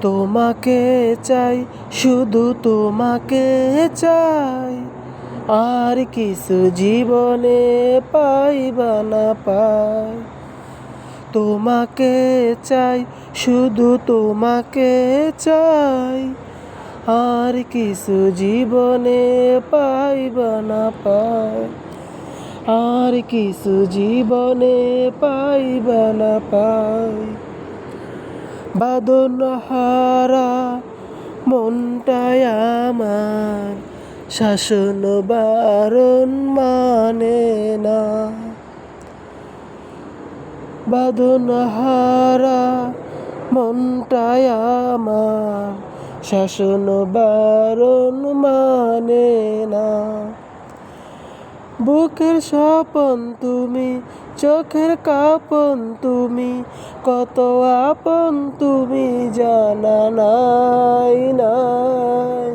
তোমাকে চাই, শুধু তোমাকে চাই, আর কিছু জীবনে পাইবা না পাই। তোমাকে চাই, শুধু তোমাকে চাই, আর কিছু জীবনে পাইবা না পাই। আর কিছু জীবনে পাইবা না পাই। বাঁধন হারা মনটাই আমার শাসন বারণ মানে না। বাঁধন হারা মনটাই আমার শাসন বারণ মানে না। বুকের স্বপন তুমি, চোখের কাপন তুমি, কত আপন তুমি জানা নাই নাই।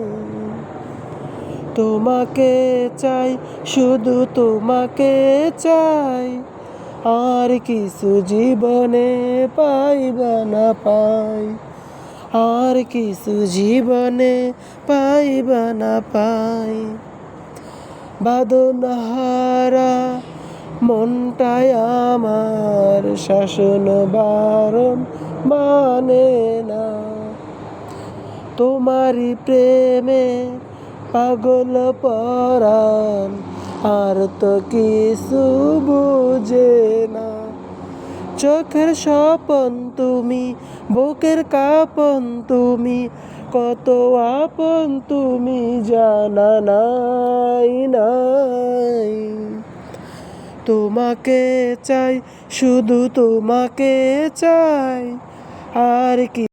তোমাকে চাই, শুধু তোমাকে চাই, আর কিছু জীবনে পাইবা না পাই। আর কিছু জীবনে পাইবা না পাই। বাঁধন হারা মনটাই আমার শাসন বারণ মানে না। তোমারই প্রেমে পাগল পরাণ, আর তো কিছু বুঝে না। চোখের স্বপন তুমি, বুকের কাপন তুমি, কত আপন তুমি জানা নাই নাই। তোমাকে চাই, শুধু তোমাকে চাই, আর কি